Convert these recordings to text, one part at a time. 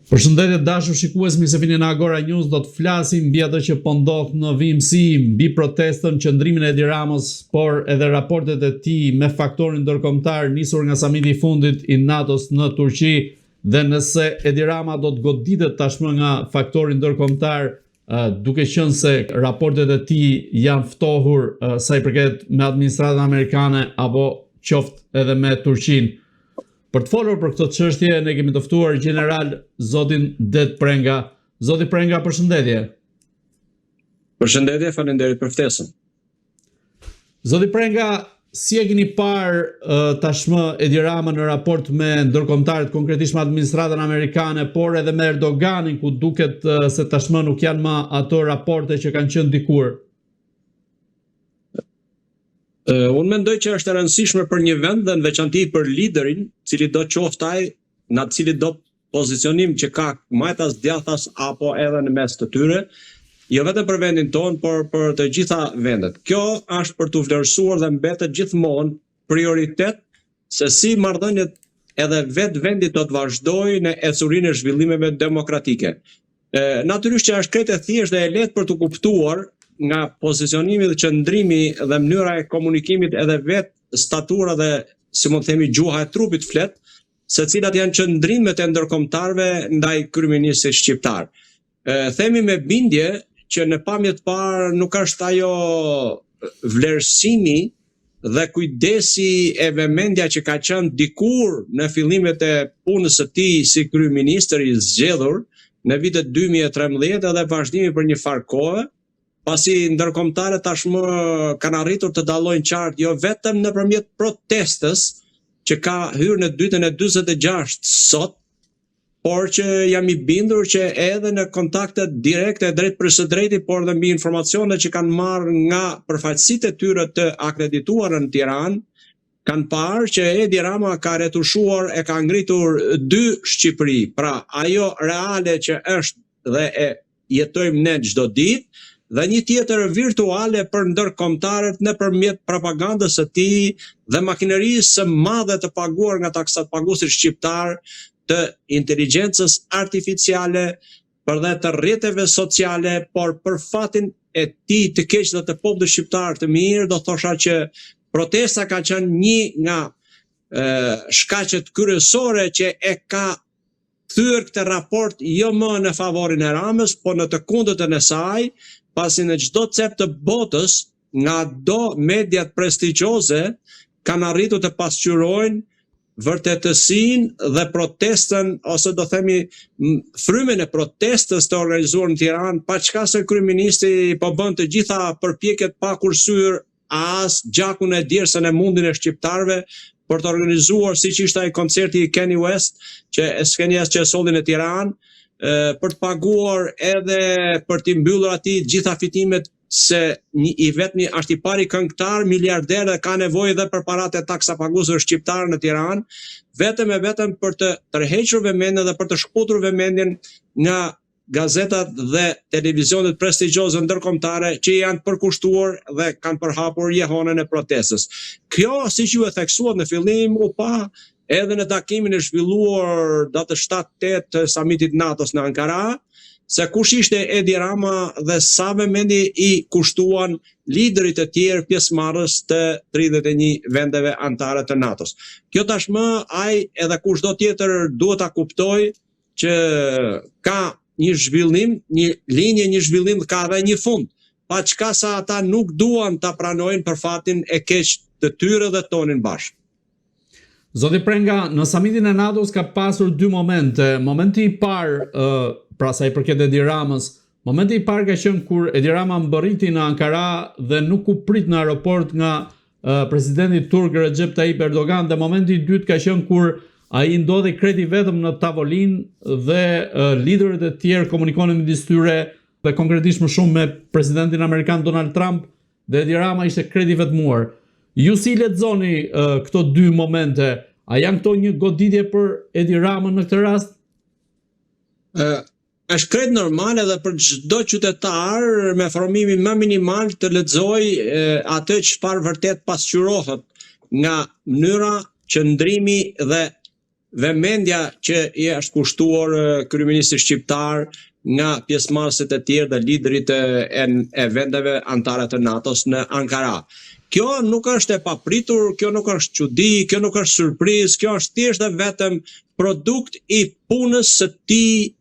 Përshëndetje dashur shikues, mirë se vini në Agora News. Do të flasim mbi atë që po ndodh në VMC, mbi protestën, qëndrimin e Edi Ramës, por edhe raportet e tij me faktorin ndërkombëtar nisur nga samiti i fundit i NATO-s në Turqi, dhe nëse Edi Rama do të goditet tashmë nga faktori ndërkombëtar, duke qenë se raportet e tij janë ftohur sa i përket me administratën amerikane apo qoftë edhe me Turqinë. Për të folur për këtë çështje ne kemi të ftuar general zotin Det Prenga. Zoti Prenga, përshëndetje. Përshëndetje, faleminderit për ftesën. Zoti Prenga, si e keni parë tashmë Edi Rama në raport me ndërkombëtarët, konkretisht me administratën amerikane, por edhe me Erdoganin, ku duket se tashmë nuk janë më ato raporte që kanë qenë dikur? Unë mendoj që është e rëndësishme për një vend dhe në veçanti për liderin, cili do qoftë ai, në cili do pozicionim që ka majtas, djathas apo edhe në mes të tyre, jo vetëm për vendin tonë, por për të gjitha vendet. Kjo është për të vlerësuar dhe mbetet gjithmonë prioritet se si marrëdhëniet edhe vetë vendi do të vazhdojë në ecurinë e zhvillimeve demokratike. Natyrisht që është krejt e thjeshtë dhe e lehtë për të kuptuar nga pozicionimi dhe qëndrimi dhe mënyra e komunikimit edhe vetë statura dhe, si mund të themi, gjuha e trupit flet, se cilat janë qëndrimet e ndërkombëtarëve ndaj kryeministit shqiptar. Themi me bindje që në pamje të parë nuk është ajo vlerësimi dhe kujdesi e vëmendja që ka qenë dikur në fillimet e punës së tij si kryeministër i zgjedhur në vitet 2013 edhe vazhdimi për një farë kohë, pasi ndërkombëtarët tashmë kanë arritur të dallojnë qartë jo vetëm nëpërmjet protestës që ka hyrë në dytën e 46 sot, por që jam i bindur që edhe në kontakte direkte drejt për së drejti, por dhe mbi informacione që kanë marrë nga përfaqësitë e tyre të akredituara në Tiranë, kanë parë që Edi Rama ka retushuar e ka ngritur dy Shqipëri, pra ajo reale që është dhe e jetojmë ne çdo ditë, dhe një tjetër virtuale për ndërkombëtarët nëpërmjet propagandës së tij dhe makinerisë së madhe të paguar nga taksapaguesit shqiptar të inteligjencës artificiale për dhe të rrjeteve sociale, por për fatin e tij të keq dhe të popullit shqiptar të mirë, do thosha që protesta ka qenë një nga shkaqet kryesore që e ka thyer këtë raport jo më në favorin e Ramës, por në të kundërtën e saj, pasi në çdo cep të botës, nga do mediat prestigjioze kanë arritur të pasqyrojnë vërtetësinë dhe protestën, ose do themi frymën e protestës të organizuar në Tiranë, pa çka se kryeministi po bën të gjitha përpjekjet pa kursyer as gjakun e djersën e mundin e shqiptarëve për të organizuar siç ishte ai koncerti i Kanye West, që e solli në Tiranë, për të paguar edhe për t'i mbyllur atij gjitha fitimet, se i vetmi është i pari këngëtar miliarder dhe ka nevojë edhe për paratë e taksapaguesve shqiptar në Tiranë, vetëm e vetëm për të tërhequr vëmendjen dhe për të shkputur vëmendjen nga gazetat dhe televizionet prestigjioze ndërkombëtare që janë përkushtuar dhe kanë përhapur jehonën e protestës. Kjo, siç ju e theksuat në fillim, u pa edhe në takimin e zhvilluar datën 7-8 të samitit NATO-s në Ankara, se kush ishte Edi Rama dhe sa vëmendje i kushtuan liderit e tjerë pjesëmarrës të 31 vendeve anëtare të NATO-s. Kjo tashmë ai edhe kushdo tjetër duhet ta kuptoj që ka një zhvillim, një linjë, një zhvillim ka dhe një fund, pa çka sa ata nuk duan ta pranojnë për fatin e keq të tyre dhe tonin bashkë. Zoti Prenga, në samitin e NATO-s ka pasur dy momente. Momenti i parë, pra sa i përket Edi Ramës, momenti i parë ka qenë kur Edi Rama mbërriti në Ankara dhe nuk u prit në aeroport nga presidenti turk Recep Tayyip Erdogan, dhe momenti i dytë ka qenë kur ai ndodhi kreti vetëm në tavolinë dhe liderët e tjerë komunikonin midis tyre, dhe konkretisht më shumë me presidentin amerikan Donald Trump, dhe Edi Rama ishte kreti vetmuar. Ju si lexoni këto dy momente? A janë këto një goditje për Edi Ramën në këtë rast? Është krejt normale dhe për çdo qytetar me formimin më minimal të lexojë atë çfarë vërtet pasqyrohet nga mënyra, qëndrimi dhe vëmendja që i është kushtuar kryeministit shqiptar nga pjesëmarrësit e tjerë dhe liderit e vendeve anëtare të NATO-s në Ankara. Kjo nuk është e papritur, kjo nuk është çudi, kjo nuk është surprizë, kjo është thjesht dhe vetëm produkt i punës së tij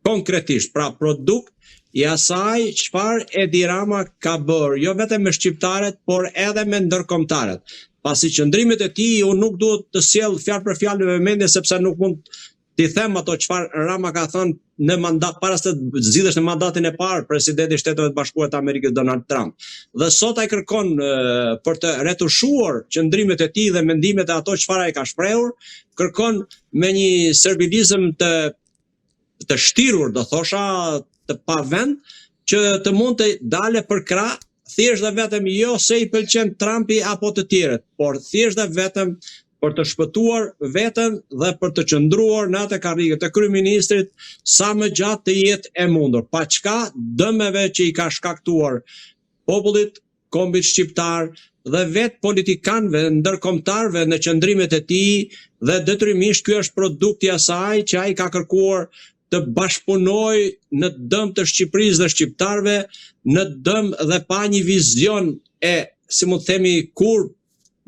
konkretisht, pra produkt i asaj çfarë Edi Rama ka bërë, jo vetëm me shqiptarët, por edhe me ndërkombëtarët. Pasi qëndrimet e tij, unë nuk duhet të sjell fjalë për fjalë në vëmendje sepse nuk mund t'i them ato çfarë Rama ka thënë në mandat para se të zgjidhesh në mandatin e parë presidenti i Shteteve të Bashkuara të Amerikës Donald Trump. Dhe sot ai kërkon për të retushuar qëndrimet e tij dhe mendimet e ato çfarë ai ka shprehur, kërkon me një servilizëm të shtirur, do thosha, të pavend, që të mund të dale për krah, thjesht dhe vetëm jo se i pëlqen Trumpi apo të tjerët, por thjesht dhe vetëm për të shpëtuar veten dhe për të qëndruar në atë karrige të kryeministrit sa më gjatë të jetë e mundur, pa çka dëmeve që i ka shkaktuar popullit, kombit shqiptar dhe vetë politikanëve, ndërkombëtarëve në qëndrimet e tij, dhe detyrimisht ky është produkti i asaj që ai ka kërkuar të bashkëpunojë në dëm të Shqipërisë dhe shqiptarëve, në dëm dhe pa një vizion e, si mund të themi, kur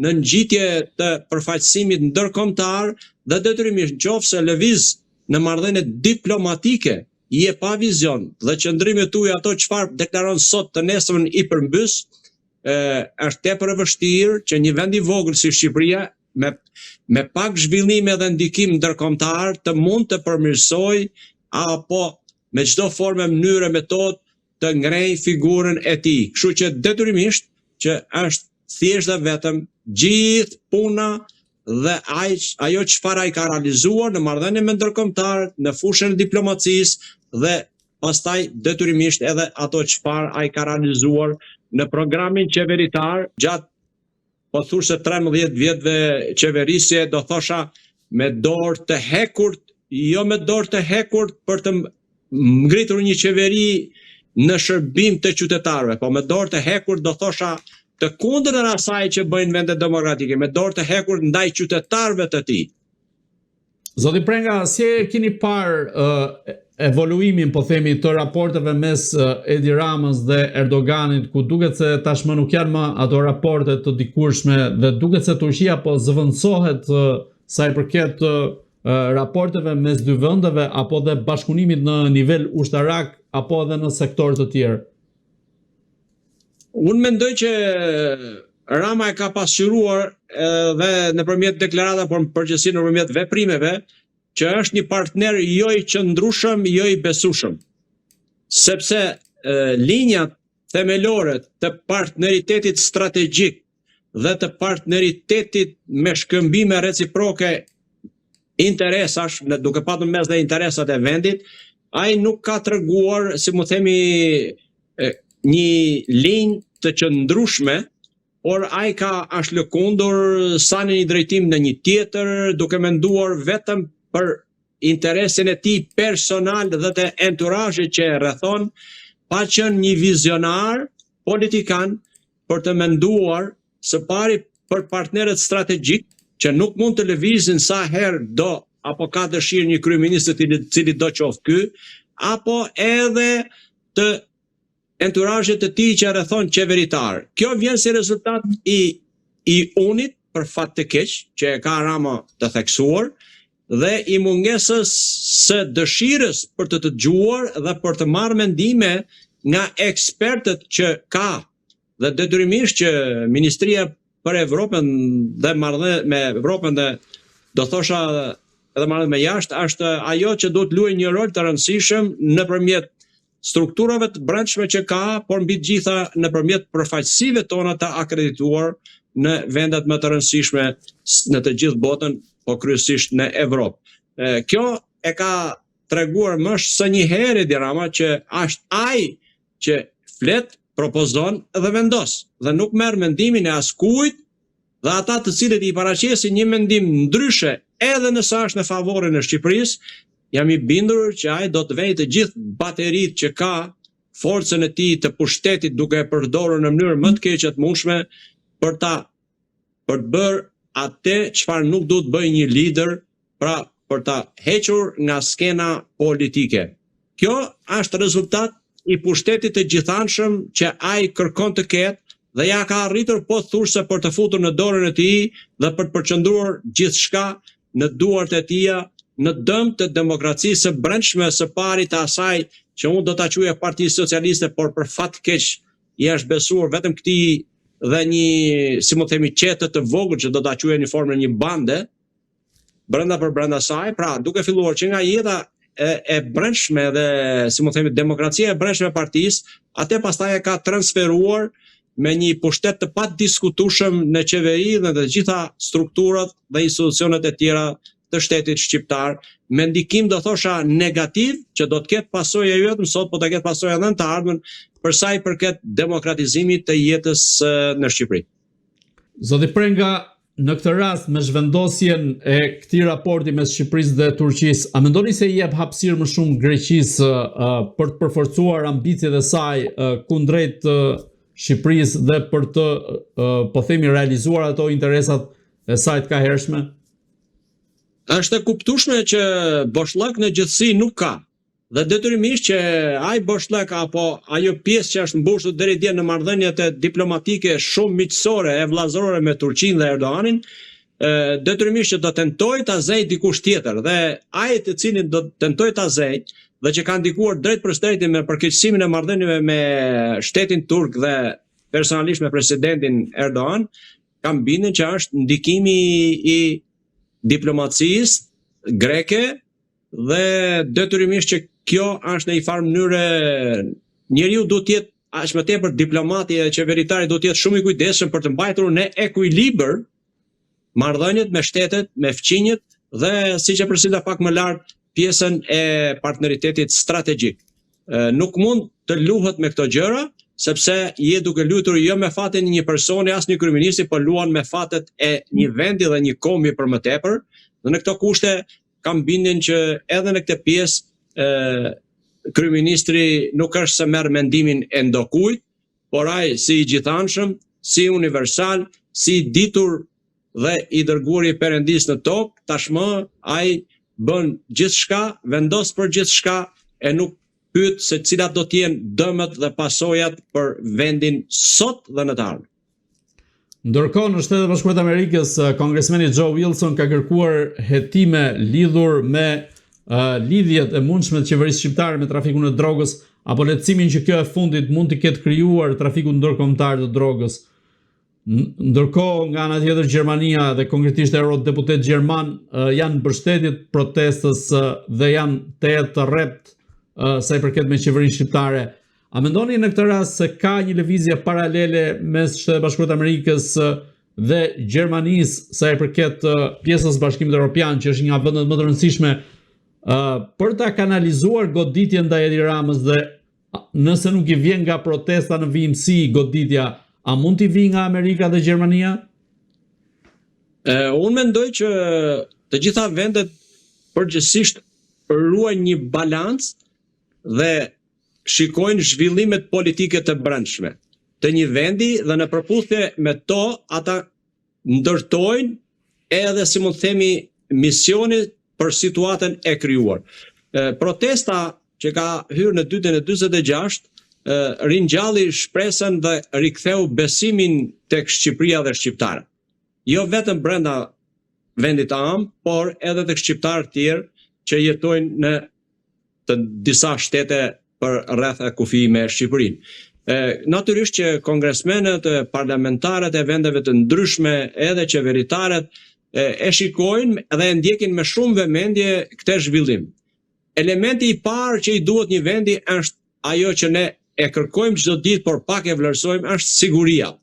në ngjitje të përfaqësimit ndërkombëtar dhe detyrimisht nëse lëviz në marrëdhënie diplomatike i e pa vizion dhe qëndrimet tuaja ato çfarë deklaron sot të nesërmen i përmbys, është tepër e vështirë që një vend i vogël si Shqipëria me pak zhvillime dhe ndikim ndërkombëtar të mund të përmirësoj apo me çdo formë, mënyrë, metodë të ngrejë figurën e tij. Kështu që detyrimisht që është thjesht dhe vetëm gjithë puna dhe ajo çfarë ai ka realizuar në marrëdhënie me ndërkombëtarët, në fushën e diplomacisë dhe pastaj detyrimisht edhe ato çfarë ai ka realizuar në programin qeveritar gjatë pothuajse 13 vjetëve qeverisje, do thosha me dorë të hekurt, jo me dorë të hekurt për të ngritur një qeveri në shërbim të qytetarëve, po me dorë të hekurt, do thosha të kundërtën asaj që bëjnë vendet demokratike, me dorë të hekurt ndaj qytetarëve të tij. Zoti Prenga, si e keni parë evoluimin, po themi, të raporteve mes Edi Ramës dhe Erdoganit, ku duket se tashmë nuk janë më ato raporte të dikurshme dhe duket se Turqia po zëvendësohet sa i përket raporteve mes dy vendeve apo dhe bashkëpunimit në nivel ushtarak apo edhe në sektorë të tjerë? Unë mendoj që Rama e ka pasqyruar dhe nëpërmjet deklarata, por përgjithësi nëpërmjet veprimeve, që është një partner jo i qëndrueshëm, jo i besueshëm. Sepse linjat themelore të partneritetit strategjik dhe të partneritetit me shkëmbime reciproke interesash, duke patur mes dhe interesat e vendit, ai nuk ka treguar, si mu themi, një linjë të qëndrueshme, por ai është lëkundur sa në një drejtim në një tjetër, duke menduar vetëm për interesin e tij personal dhe të enturazhit që e rrethon, pa qenë një vizionar politikan për të menduar së pari për partnerët strategjik që nuk mund të lëvizin sa herë do apo ka dëshirë një kryeminist i cili do qoftë ky, apo edhe të enturazhit të tij që rrethon qeveritar. Kjo vjen si rezultat i unit, për fat të keq, që e ka Rama të theksuar, dhe i mungesës së dëshirës për të dëgjuar dhe për të marrë mendime nga ekspertët që ka, dhe detyrimisht që Ministria për Evropën dhe marrëdhënie me Evropën dhe do thosha edhe marrëdhënie me jashtë është ajo që duhet luajë një rol të rëndësishëm nëpërmjet strukturave të brendshme që ka, por mbi të gjitha nëpërmjet përfaqësive tona të akredituar në vendet më të rëndësishme në të gjithë botën, po kryesisht në Evropë. Kjo e ka treguar më së një herë Edi Rama që është ai që flet, propozon dhe vendos, dhe nuk merr mendimin e askujt, dhe ata të cilët i paraqesin një mendim ndryshe edhe nëse është në favorin e Shqipërisë, jam i bindur që ai do të vejë të gjithë bateritë që ka, forcën e tij të pushtetit duke e përdorur në mënyrë më të keqe të mundshme për të bërë atë çfarë nuk duhet bëjë një lider pra për ta hequr nga skena politike. Kjo është rezultat i pushtetit të gjithanshëm që ai kërkon të ketë dhe ja ka arritur pothuajse për të futur në dorën e tij dhe për të përqendruar gjithçka në duart e tija në dëm të demokracisë së brendshme së pari të asaj që unë do ta quaja Partia Socialiste, por për fat keq i është besuar vetëm këtij dhe një, si më themi, qete të vogël që do ta quajë në formën një bande brenda saj, pra duke filluar që nga jeta e brendshme dhe, si më themi, demokracia e brendshme e partisë, atë pastaj e ka transferuar me një pushtet të padiskutueshëm në qeveri dhe të gjitha strukturat dhe institucionet e tjera të shtetit shqiptar, me ndikim do thosha negativ që do të ketë pasojë jo vetëm sot, po të ketë pasojë edhe në të ardhmen për sa i përket demokratizimit të jetës në Shqipëri. Zoti Prenga, në këtë rast me zhvendosjen e këtij raporti mes Shqipërisë dhe Turqisë, a mendoni se i jep hapësirë më shumë Greqisë për të përforcuar ambicjet e saj kundrejt Shqipërisë dhe për të, po themi, realizuar ato interesat e saj të kahershme? Është e kuptueshme që boshllëk në gjithësi nuk ka. Dhe detyrimisht që ai boshllëk apo ajo pjesë që është mbushur deri dje në marrëdhëniet diplomatike shumë miqësore e vëllazërore me Turqinë dhe Erdoganin, detyrimisht që do tentoj ta zej dikush tjetër dhe ai të cilin do tentoj ta zej dhe që ka ndikuar drejt për drejtë me përkeqësimin e marrëdhënieve me shtetin turk dhe personalisht me presidentin Erdogan, kam bindjen që është ndikimi i diplomacisë greke dhe detyrimisht që kjo është në një farë mënyrë njeriu duhet të jetë aq më tepër diplomati dhe qeveritari duhet të jetë shumë i kujdesshëm për të mbajtur në ekuilibër marrëdhëniet me shtetet, me fqinjet dhe siç e përsëritja pak më lart pjesën e partneritetit strategjik. Nuk mund të luhet me këto gjëra sepse je duke luajtur jo me fatin e një personi as një kryeministi, por luan me fatet e një vendi dhe një kombie për më tepër. Dhe në këto kushte kam bindjen që edhe në këtë pjesë kryeministri nuk është se merr mendimin e ndokujt, por ai si i gjithanshëm, si universal, si i ditur dhe i dërguar i Perëndis në tokë, tashmë ai bën gjithçka, vendos për gjithçka e nuk pyet se cilat do të jenë dëmet dhe pasojat për vendin sot dhe në të ardhmen. Ndërkohë, në Shtetet Bashkuara të Amerikës, kongresmeni Joe Wilson ka kërkuar hetime lidhur me lidhjet e mundshme të qeverisë shqiptare me trafikun e drogës, apo lehtësimin që kjo e fundit mund të ketë krijuar trafikun ndërkombëtar të drogës. Ndërkohë, nga ana tjetër, Gjermania dhe konkretisht eurodeputet gjerman janë mbështetjet protestës dhe janë të rrept sa i përket me qeverinë shqiptare. A mendoni në këtë rast se ka një lëvizje paralele mes Shtetet Bashkuara të Amerikës dhe Gjermanisë sa i përket pjesës Bashkimit Evropian, që është një nga vendet më të rëndësishme për ta kanalizuar goditjen ndaj Edi Ramës dhe nëse nuk i vjen nga protesta në vijimësi goditja, a mund t'i vijë nga Amerika dhe Gjermania? Unë mendoj që të gjitha vendet përgjithsisht ruajnë një balancë dhe shikojnë zhvillimet politike të brendshme të një vendi dhe në përputhje me to ata ndërtojnë edhe, si mund themi, misionit për situatën e krijuar. Protesta që ka hyrë në ditën e 46 ringjalli shpresën dhe riktheu besimin tek Shqipëria dhe shqiptarët. Jo vetëm brenda vendit tam, por edhe tek shqiptarët tjerë që jetojnë në të disa shtete për rreth e kufi me Shqipërinë. Natyrisht që kongresmenët, parlamentarët e vendeve të ndryshme, edhe qeveritarët e shikojnë dhe e ndjekin me shumë vëmendje këtë zhvillim. Elementi i parë që i duhet një vendi është ajo që ne e kërkojmë çdo ditë, por pak e vlerësojmë, është siguria.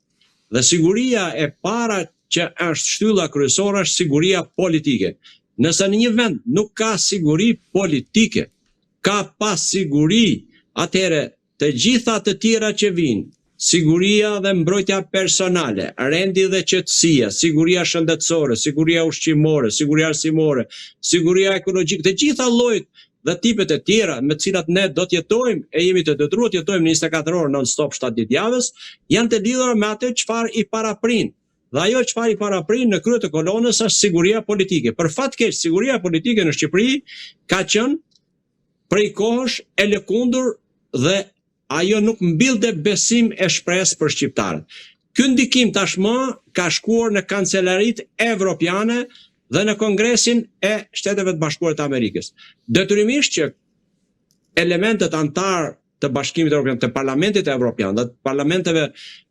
Dhe siguria e para që është shtylla kryesore është siguria politike. Nëse në një vend nuk ka siguri politike, ka pasiguri, atëherë të gjitha të tjera që vinë, siguria dhe mbrojtja personale, rendi dhe qetësia, siguria shëndetësore, siguria ushqimore, siguria arsimore, siguria ekologjike, të gjitha llojet dhe tipet e tjera me të cilat ne do të jetojmë e jemi të detyruar të jetojmë në 24 orë non-stop 7 ditë javës, janë të lidhura me atë çfarë i paraprin. Dhe ajo çfarë i paraprin në krye të kolonës është siguria politike. Për fat keq, siguria politike në Shqipëri ka qenë prej kohësh e lëkundur dhe ajo nuk mbillde besim e shpresë për shqiptarët. Ky ndikim tashmë ka shkuar në kancelarit evropiane dhe në Kongresin e Shteteve të Bashkuara të Amerikës. Detyrimisht që elementet antar të Bashkimit Evropian, të Parlamentit Evropian dhe të parlamenteve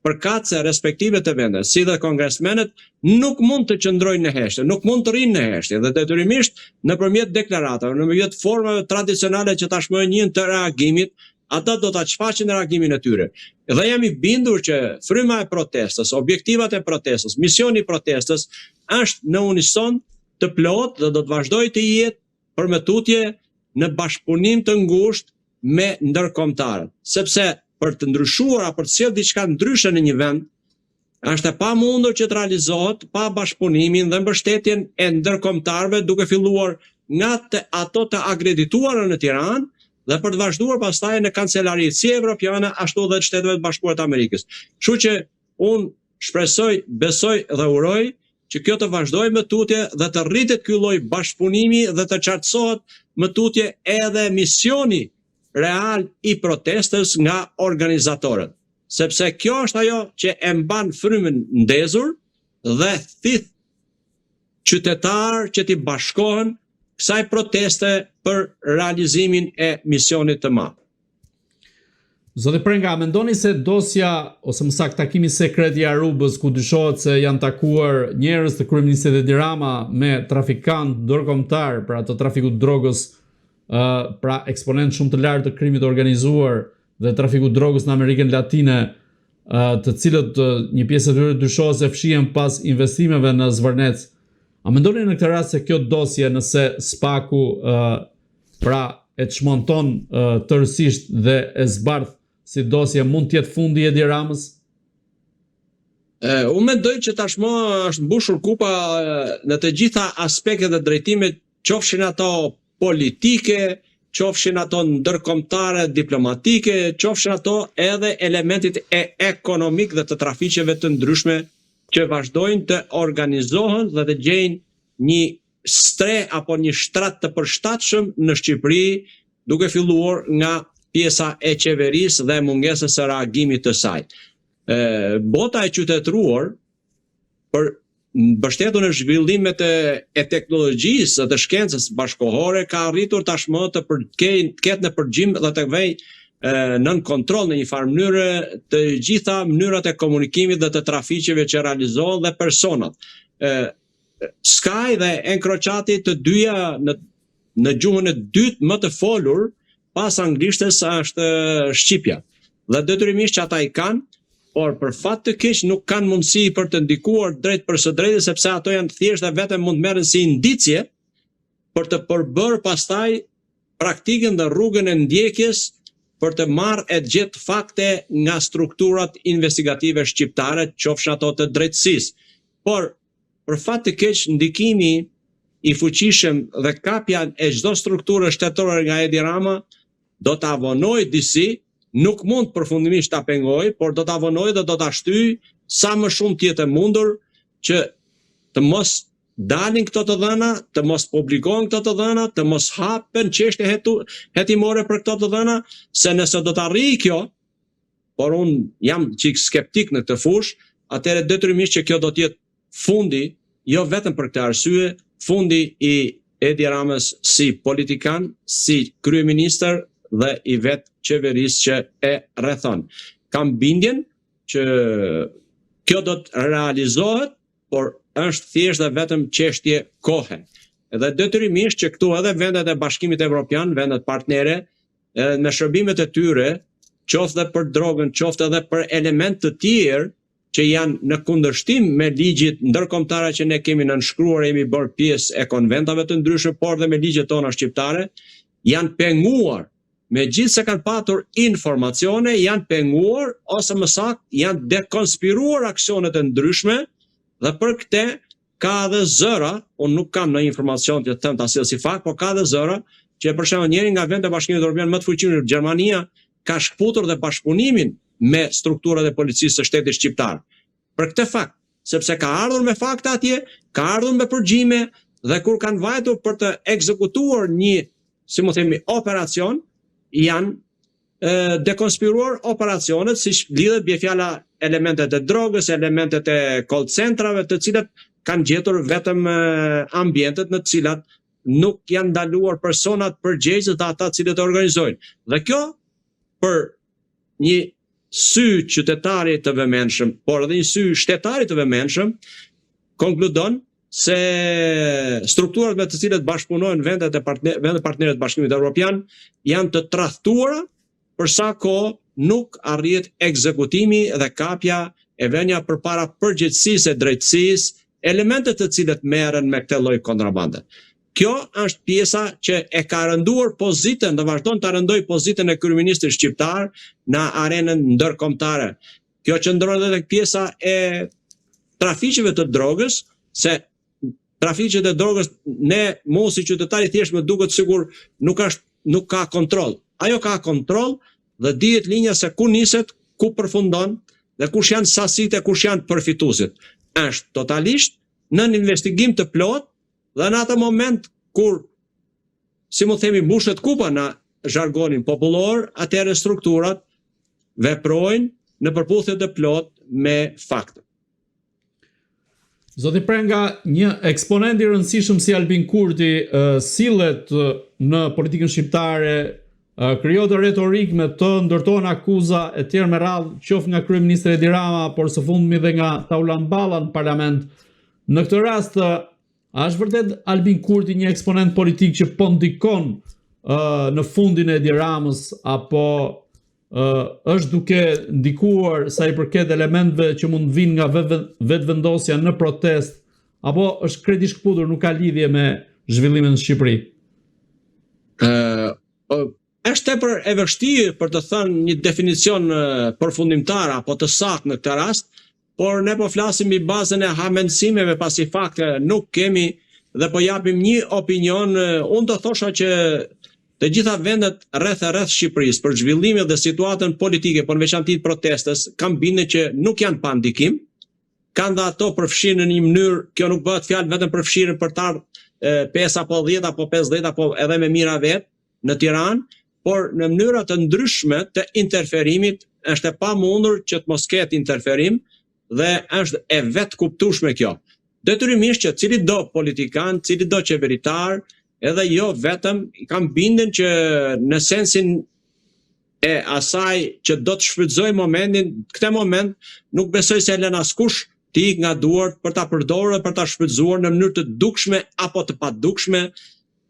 përkatëse respektive të vendeve, si dhe kongresmenët, nuk mund të qëndrojnë në heshtje, nuk mund të rinë në heshtje, dhe detyrimisht nëpërmjet deklaratave, nëpërmjet formave tradicionale që tashmë njën të reagimit, ata do ta shfaqin reagimin e tyre. Dhe jam i bindur që fryma e protestës, objektivat e protestës, misioni i protestës është në unison të plot dhe do të vazhdojë të jetë përmetutje në bashkëpunim të ngushtë me ndërkombëtarët, sepse për të ndryshuar apo të sjellë diçka ndryshe në një vend, është e pamundur që të realizohet pa bashkëpunimin dhe mbështetjen e ndërkombëtarëve, duke filluar nga ato të akredituara në Tiranë dhe për të vazhduar pastaj në kancelaritë si evropiane ashtu edhe të Shteteve të Bashkuara të Amerikës. Kështu që unë shpresoj, besoj dhe uroj që kjo të vazhdojë më tutje dhe të rritet ky lloj bashkëpunimi dhe të qartësohet më tutje edhe misioni real i protestës nga organizatorët, sepse kjo është ajo që e mban frymën ndezur dhe thith qytetar që t'i bashkohen kësaj proteste për realizimin e misionit të madh. Zoti Prenga, mendoni se dosja ose më saktë takimi sekret i Arubës, ku dyshohet se janë takuar njerëz të kryeministit Edi Rama me trafikant ndërkombëtar për atë trafiku të drogës, pra eksponent shumë të lartë të krimit organizuar dhe trafiku drogës në Amerikën Latine, të cilët një pjesë e tyre dyshohet se fshihen pas investimeve në Zvërnec. A mendoni në këtë rast se kjo dosje, nëse SPAK-u pra e çmonton tërësisht dhe e zbardh si dosje, mund të jetë fundi i Edi Ramës? Unë mendoj që tashmë është mbushur kupa në të gjitha aspektet dhe drejtimet, qofshin ato politike, qofshin ato ndërkombëtare, diplomatike, qofshin ato edhe elementit e ekonomik dhe të trafiqeve të ndryshme që vazhdojnë të organizohen dhe të gjejnë një stre apo një shtrat të përshtatshëm në Shqipëri, duke filluar nga pjesa e qeverisë dhe mungesës së reagimit të saj. Bota e qytetëruar për mbështetur në zhvillimet e teknologjisë dhe të shkencës bashkohore ka arritur tashmë të ketë në përgjim dhe të vejë nën kontroll në një farë mënyrë të gjitha mënyrat e komunikimit dhe të trafiqeve që realizohen dhe personat. Sky dhe Encrociati të dyja në gjuhën e dytë më të folur pas anglishtes është shqipja. Dhe detyrimisht që ata i kanë, por për fat të keq nuk kanë mundësi për të ndikuar drejt për së drejtë, sepse ato janë thjesht dhe vetëm mund merren si indicje për të përbërë pastaj praktikën dhe rrugën e ndjekjes për të marrë e të gjetë fakte nga strukturat investigative shqiptare, qofshin ato të drejtësisë. Por për fat të keq ndikimi i fuqishëm dhe kapja e çdo strukture shtetërore nga Edi Rama do ta avonojë disi, nuk mund përfundimisht ta pengoj, por do ta avonojë dhe do ta shtyjë sa më shumë të jetë mundur që të mos dalin këto të dhëna, të mos publikohen këto të dhëna, të mos hapen çështje hetimore për këto të dhëna, se nëse do të arrijë kjo, por unë jam çik skeptik në këtë fushë, atëherë detyrimisht që kjo do të jetë fundi, jo vetëm për këtë arsye, fundi i Edi Ramës si politikan, si kryeministër dhe i vetë qeverisë që e rrethon. Kam bindjen që kjo do të realizohet, por është thjesht dhe vetëm çështje kohe. Edhe detyrimisht që këtu edhe vendet e Bashkimit Evropian, vendet partnere, me shërbimet e tyre, qoftë dhe për drogën, qoftë edhe për element të tjerë që janë në kundërshtim me ligjit ndërkombëtar që ne kemi nënshkruar, jemi bërë pjesë e konventave të ndryshme, por dhe me ligjet tona shqiptare, janë penguar. Me gjithë se kanë patur informacione, janë penguar, ose më saktë janë dekonspiruar aksionet e ndryshme, dhe për këte ka dhe zëra, unë nuk kam në informacion të them të asil si fakt, por ka dhe zëra, që për shembull njëri nga vendet e Bashkimit Evropian më të fuqishëm, Gjermania, ka shkputur dhe bashkëpunimin me strukturat e policisë së shtetit shqiptar. Për këtë fakt, sepse ka ardhur me fakte atje, ka ardhur me përgjime dhe kur kanë vajtur për të ekzekutuar një, si më themi, operacion, janë dekonspiruar operacionet, si lidhet bie fjala elementet e drogës, elementet e call centrave, të cilat kanë gjetur vetëm ambientet në të cilat nuk janë ndaluar personat përgjegjës dhe ata cilët e organizojnë. Dhe kjo për një sy qytetari të vëmendshëm, por edhe një sy shtetari të vëmendshëm, konkludon se strukturat me të cilat bashkëpunojnë vendet partnerët e Bashkimit Evropian janë të tradhtuara për sa kohë nuk arrihet ekzekutimi dhe kapja e vënia përpara përgjegjësisë e drejtësisë, elementet të cilët merren me këtë lloj kontrabande. Kjo është pjesa që e ka rënduar pozitën dhe vazhdon të rëndoj pozitën e kryeministrit shqiptar në arenën ndërkombëtare. Kjo qëndron edhe tek pjesa e trafiqeve të drogës, se trafiqet e drogës mu si qytetari thjesht më duket sikur nuk ka kontroll. Ajo ka kontroll dhe dihet linja se ku niset, ku përfundon dhe kush janë sasitë e kush janë përfituesit. Është totalisht në një investigim të plot dhe në atë moment kur, si më themi, mbushet kupa në zhargonin popullor, atëherë strukturat veprojnë në përputhje të plot me fakte. Zoti Prenga, një eksponent i rëndësishëm si Albin Kurti sillet në politikën shqiptare, krijohet retorik me të ndërtohen akuza e tjerë me radhë, qoftë nga kryeministri Edi Rama, por së fundmi dhe nga Taulan Balla në parlament. Në këtë rast, a është vërtet Albin Kurti një eksponent politik që po ndikon në fundin e Edi Ramës, apo është duke ndikuar sa i përket elementeve që mund vinë nga vetëvendosja në protest, apo është kredi shkputur, nuk ka lidhje me zhvillimin në Shqipëri? Është tepër e vështirë për të thënë një definicion përfundimtar apo të saktë në këtë rast, por ne po flasim mbi bazën e hamendësimeve pasi fakte nuk kemi dhe po japim një opinion. Unë do thosha që të gjitha vendet rreth Shqipërisë për zhvillimin dhe situatën politike, por në veçanti protestës, kam bindje që nuk janë pa ndikim. Kanë dhe ato përfshirë në një mënyrë, kjo nuk bëhet fjalë vetëm përfshirë për të ardhur 5 apo 10 apo 50 apo edhe me mira vetë në Tiranë, por në mënyra të ndryshme të interferimit. Është e pamundur që të mos ketë interferim dhe është e vetë kuptueshme kjo. Detyrimisht që cili do politikan, cili do qeveritar, edhe jo vetëm, kam bindjen që në sensin e asaj që do të shfrytëzoj momentin, këtë moment nuk besoj se lën askush të ikë nga duart për ta përdorur dhe për ta shfrytëzuar në mënyrë të dukshme apo të padukshme,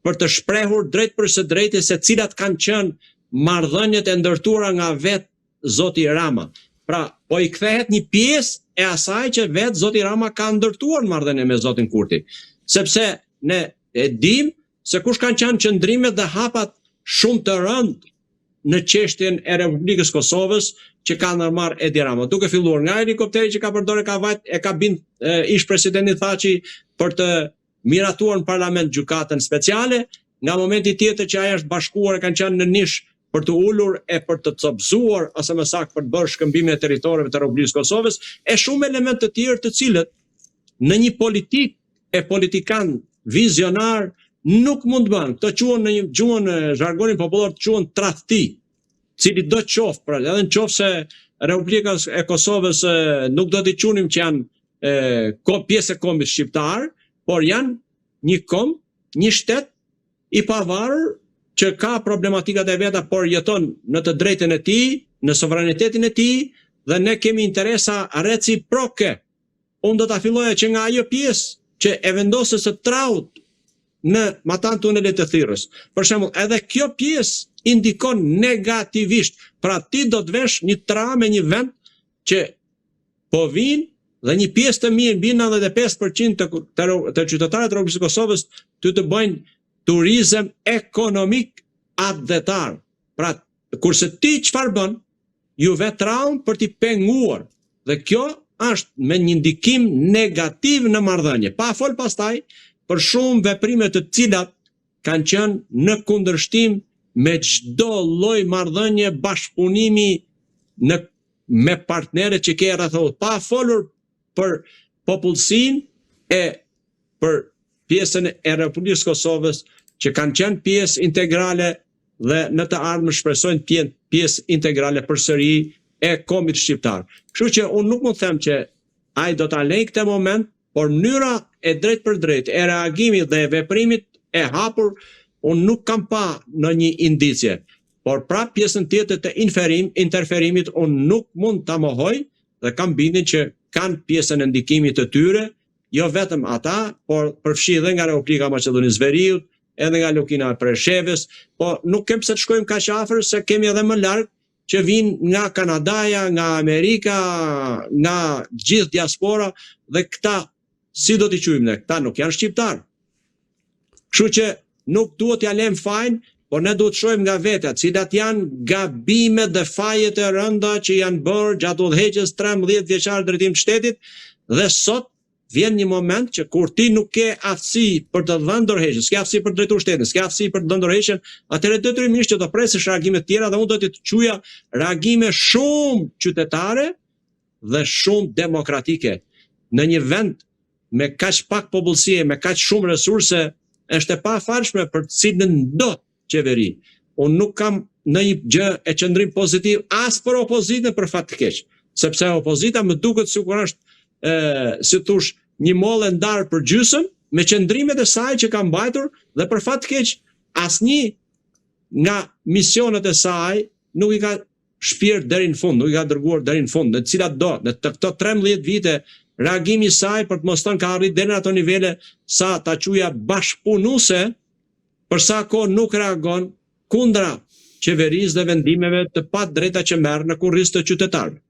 për të shprehur drejt për së drejti se cilat kanë qenë marrëdhëniet e ndërtuara nga vetë zoti Rama. Pra, po i kthehet një pjesë e asaj që vetë zoti Rama ka ndërtuar marrëdhënie me zotin Kurti. Sepse ne e dim se kush kanë qenë qëndrimet dhe hapat shumë të rëndë në çështjen e Republikës Kosovës që ka ndërmarrë Edi Rama. Duke filluar nga helikopteri që ka përdorur ka bind ish presidenti Thaçi për të miratuar në parlament gjykatën speciale, nga momenti tjetër që ajo është bashkuar kanë qenë në nish për të ulur e për të copëzuar, ose më saktë për të bërë shkëmbimin e territoreve të Republikës Kosovës, e shumë elementë të tjerë të cilët në një politik e politikan vizionar nuk mund të bënë. Këto quhen në një gjuhën zhargonin popullor quhen tradhti, cili do të qoftë, pra edhe në qoftë se Republika e Kosovës nuk do t'i qunim që janë pjesë e kombit shqiptar, por janë një kom, një shtet i pavarur që ka problematikat e veta, por jeton në të drejtën e tij, në sovranitetin e tij, dhe ne kemi interesa reciproke. Unë do ta filloja që nga ajo pjesë që e vendosës së traut në matan tunelit të Thirrës. Për shembull, edhe kjo pjesë indikon negativisht. Pra ti do të vesh një tra me një vend që po vinë dhe një pjesë të mirë, mbi 95% të qytetarët e Republikës Kosovës të bëjnë turizëm ekonomik atdhetar. Pra, kurse ti çfarë bën, ju vetraun për t'i penguar. Dhe kjo është me një ndikim negativ në marrëdhënie. Pa fol pastaj për shumë veprime të cilat kanë qenë në kundërshtim me çdo lloj marrëdhënie, bashkëpunimi me partnerët që ke rreth, pa folur për popullsinë e për pjesën e Republikës Kosovës që kanë qenë pjesë integrale dhe në të ardhmen shpresojnë të jenë pjesë integrale përsëri e kombit shqiptar. Kështu që unë nuk mund të them që ai do ta lejë këtë moment, por mënyra e drejt për drejt e reagimit dhe e veprimit e hapur, unë nuk kam pa në një indicje. Por prap pjesën tjetër të interferimit unë nuk mund ta mohoj dhe kam bindjen që kanë pjesën e ndikimit të tyre, jo vetëm ata, por përfshi edhe nga Republika e Maqedonisë Veriut, edhe nga Lukina e Preshevës, po nuk kem pse të shkojmë kaq afër se kemi edhe më larg që vinë nga Kanadaja, nga Amerika, nga gjithë diaspora dhe këta si do t'i quajmë ne? Këta nuk janë shqiptar. Kështu që nuk duhet t'ja lëm fajin, por ne duhet të shohim nga vetja, cilat janë gabimet dhe fajet e rënda që janë bërë gjatë udhëheqjes 13 vjeçar drejtim të shtetit dhe sot vjen një moment që kur ti nuk ke aftësi për të dhënë dorëheqjen, s'ke aftësi për të drejtuar shtetin, s'ke aftësi për të dhënë dorëheqjen, atëherë detyrimisht që të presësh reagime të tjera dhe unë do të quaja reagime shumë qytetare dhe shumë demokratike. Në një vend me kaq pak popullsi, me kaq shumë resurse, është e pafalshme për cilën do qeveri. Unë nuk kam në një gjë e qëndrim pozitiv as për opozitën për fat të keq, sepse opozita më duket sikur është si thosh një mollë ndarë për gjysmë me qëndrimet e saj që ka mbajtur dhe për fat të keq asnjë nga misionet e saj nuk i ka shpirt deri në fund, nuk i ka dërguar deri në fund, në cilat do, në këto 13 vite reagimi i saj për të mos thënë ka arrit deri në ato nivele sa ta quaja bashkëpunuese, për sa kohë nuk reagon kundra qeverisë dhe vendimeve të padrejta që merr në kurriz të qytetarëve.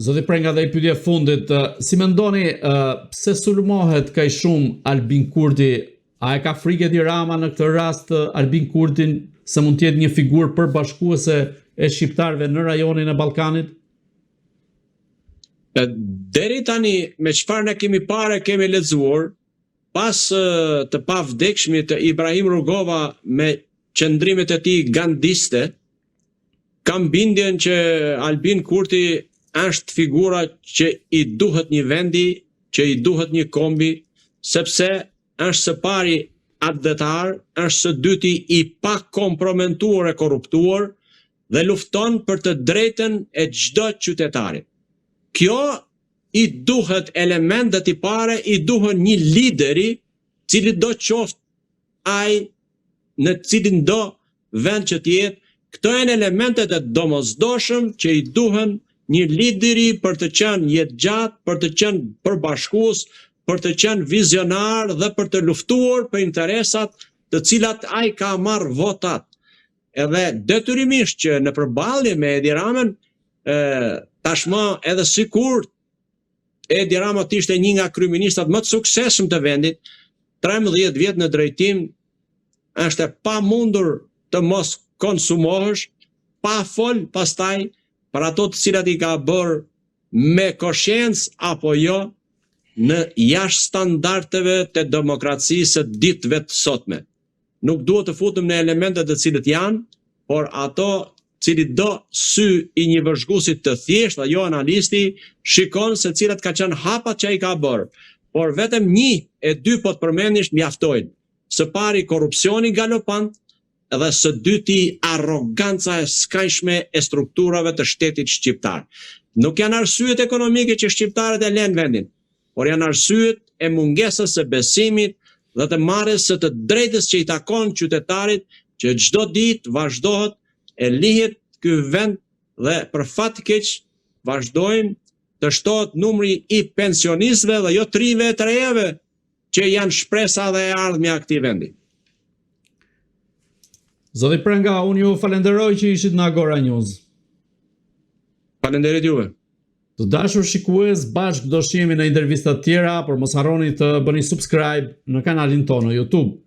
Zoti Prenga, dhe i pyetja fundit, si mendoni pse sulmohet kaq shumë Albin Kurti? A e ka frikë Edi Rama në këtë rast Albin Kurtin se mund të jetë një figurë përbashkuese e shqiptarëve në rajonin e Ballkanit? Deri tani me çfarë ne kemi parë, kemi lexuar, pas të pavdekshmit të Ibrahim Rugova me qëndrimet e tij gandiste, kam bindjen që Albin Kurti është figura që i duhet një vendi, që i duhet një kombi, sepse është së pari atdetar, është së dyti i pa kompromentuar e korruptuar dhe lufton për të drejtën e çdo qytetari. Kjo i duhet elementet i pare, i duhet një lideri cili do qoftë ai në cilin do vend që t'jetë. Këto janë elementet e domosdoshëm që i duhen një lideri për të qenë jetëgjatë, për të qenë përbashkues, për të qenë vizionar dhe për të luftuar për interesat të cilat ai ka marrë votat. Edhe detyrimisht që në përballje me Edi Ramën, tashmë edhe sikur Edi Rama ishte një nga kryeministrat më të suksesshëm të vendit, 13 vjet në drejtim, është e pamundur të mos konsumohesh, pa fol pastaj për ato të cilat i ka bërë me koshiencë apo jo në jashtë standardeve të demokracisë së ditëve të sotme. Nuk duhet të futem në elementet të cilët janë, por ato cilit do sy i një vëzhguesit të thjeshtë, jo analisti, shikon se cilat ka qenë hapat që ai ka bërë. Por vetëm 1 e 2 po të përmendish mjaftojnë. Së pari korrupsioni galopant, edhe së dyti arroganca e skajshme e strukturave të shtetit shqiptar. Nuk janë arsyet ekonomike që shqiptarët e lënë vendin, por janë arsyet e mungesës së besimit dhe të marrjes së të drejtës që i takon qytetarit, që çdo ditë vazhdohet e lihet ky vend dhe për fat të keq vazhdojmë të shtohet numri i pensionistëve dhe jo të rinjve e të rejave që janë shpresa dhe e ardhmja e këtij vendi. Zoti Prenga, unë ju falenderoj që ishit në Agora News. Falenderit juve. Të dashur shikues, bashkë do shihemi në intervista të tjera, por mos harroni të bëni subscribe në kanalin tonë në YouTube.